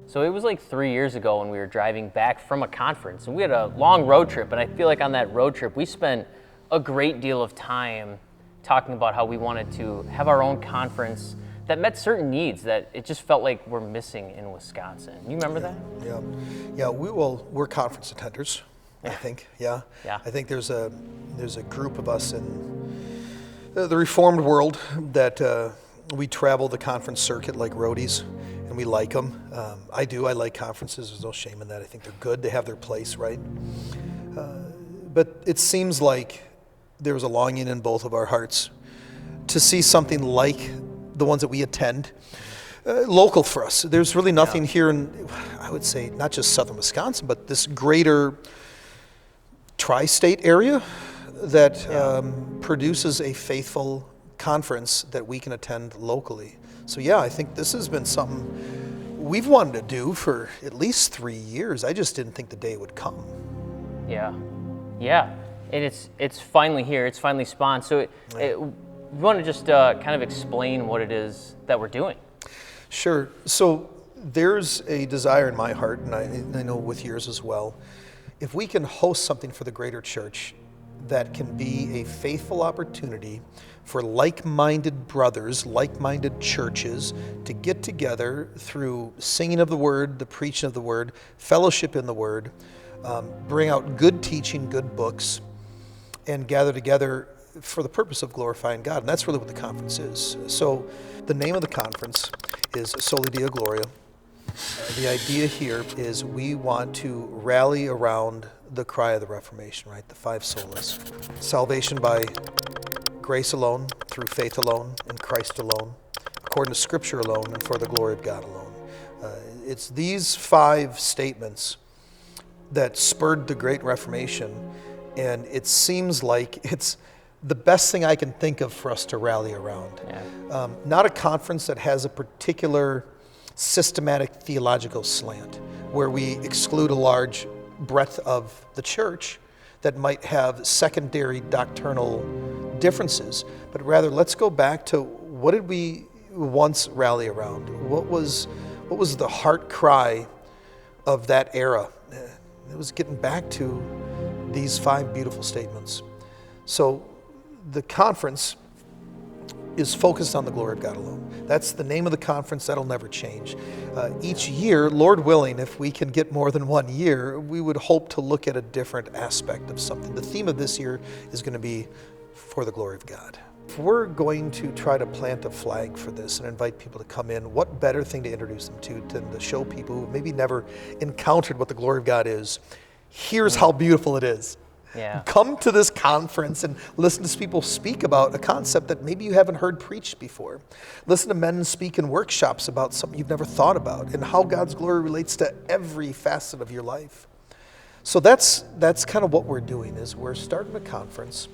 So it was like 3 years ago when we were driving back from a conference, and we had a long road trip, and I feel like on that road trip we spent a great deal of time talking about how we wanted to have our own conference that met certain needs that it just felt like we're missing in Wisconsin. You remember that? Yeah. We're conference attenders, I think. Yeah. I think there's a group of us in the Reformed world that we travel the conference circuit like roadies, and we like them. I do. I like conferences. There's no shame in that. I think they're good. They have their place, right? But it seems like there was a longing in both of our hearts to see something like the ones that we attend, local for us. There's really nothing here in, I would say, not just southern Wisconsin, but this greater tri-state area that produces a faithful conference that we can attend locally. So I think this has been something we've wanted to do for at least 3 years. I just didn't think the day would come. Yeah. And it's finally here. It's finally spawned. So we want to just kind of explain what it is that we're doing. Sure. So there's a desire in my heart, and I know with yours as well, if we can host something for the greater church that can be a faithful opportunity for like-minded brothers, like-minded churches to get together through singing of the Word, the preaching of the Word, fellowship in the Word, bring out good teaching, good books, and gather together for the purpose of glorifying God. And that's really what the conference is. So the name of the conference is Soli Deo Gloria. The idea here is we want to rally around the cry of the Reformation, right? The 5 solas. Salvation by grace alone, through faith alone, in Christ alone, according to Scripture alone, and for the glory of God alone. It's these 5 statements that spurred the Great Reformation, and it seems like it's the best thing I can think of for us to rally around. Not a conference that has a particular systematic theological slant where we exclude a large breadth of the church that might have secondary doctrinal differences, but rather let's go back to what did we once rally around? What was the heart cry of that era? It was getting back to these 5 beautiful statements. So the conference is focused on the glory of God alone. That's the name of the conference. That'll never change. Each year, Lord willing, if we can get more than 1 year, we would hope to look at a different aspect of something. The theme of this year is going to be for the glory of God. If we're going to try to plant a flag for this and invite people to come in, what better thing to introduce them to than to show people who maybe never encountered what the glory of God is? Here's how beautiful it is. Come to this conference and listen to people speak about a concept that maybe you haven't heard preached before. Listen to men speak in workshops about something you've never thought about and how God's glory relates to every facet of your life. So that's kind of what we're doing, is we're starting a conference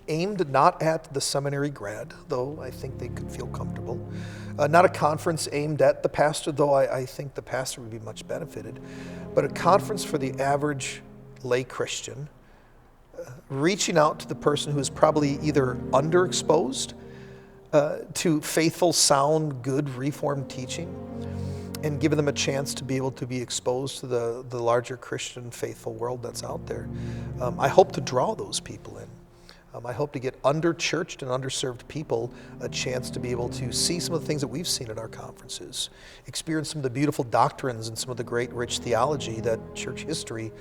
aimed not at the seminary grad, though I think they could feel comfortable. Not a conference aimed at the pastor, though I think the pastor would be much benefited. But a conference for the average lay Christian, reaching out to the person who is probably either underexposed to faithful, sound, good Reformed teaching, and giving them a chance to be able to be exposed to the larger Christian faithful world that's out there. I hope to draw those people in. I hope to get under-churched and underserved people a chance to be able to see some of the things that we've seen at our conferences, experience some of the beautiful doctrines and some of the great rich theology that church history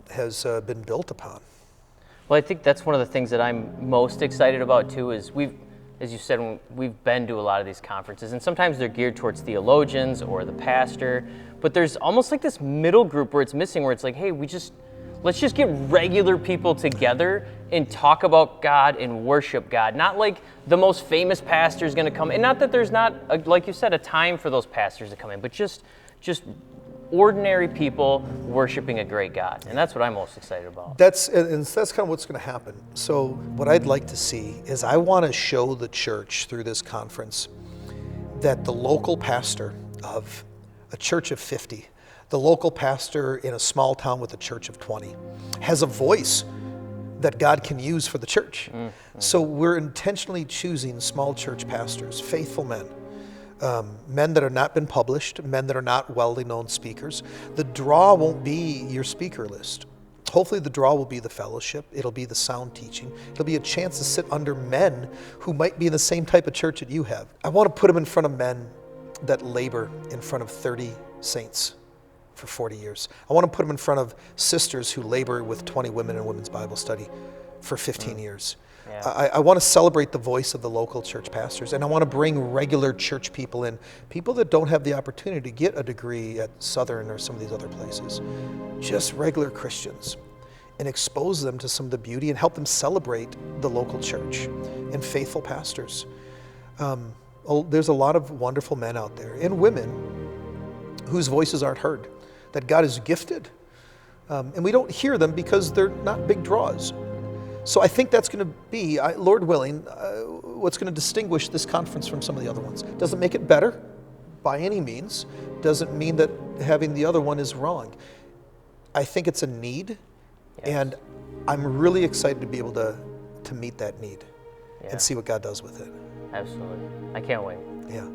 has been built upon. Well, I think that's one of the things that I'm most excited about too, is as you said, we've been to a lot of these conferences, and sometimes they're geared towards theologians or the pastor, but there's almost like this middle group where it's missing, where it's like, hey, let's just get regular people together and talk about God and worship God. Not like the most famous pastor is going to come, and not that there's not, like you said, a time for those pastors to come in, but just ordinary people worshiping a great God. And that's what I'm most excited about. That's kind of what's going to happen. So what I'd like to see is I want to show the church through this conference that the local pastor of a church of 50, the local pastor in a small town with a church of 20, has a voice that God can use for the church. So we're intentionally choosing small church pastors, faithful men, men that have not been published, men that are not well-known speakers. The draw won't be your speaker list. Hopefully the draw will be the fellowship. It'll be the sound teaching. It'll be a chance to sit under men who might be in the same type of church that you have. I want to put them in front of men that labor in front of 30 saints for 40 years. I want to put them in front of sisters who labor with 20 women in women's Bible study for 15 years. Yeah. I want to celebrate the voice of the local church pastors, and I want to bring regular church people in, people that don't have the opportunity to get a degree at Southern or some of these other places, just regular Christians, and expose them to some of the beauty and help them celebrate the local church and faithful pastors. There's a lot of wonderful men out there and women whose voices aren't heard, that God has gifted, and we don't hear them because they're not big draws. So I think that's going to be, Lord willing, what's going to distinguish this conference from some of the other ones. Doesn't make it better by any means. Doesn't mean that having the other one is wrong. I think it's a need, Yes. and I'm really excited to be able to meet that need Yeah. and see what God does with it. Absolutely. I can't wait. Yeah.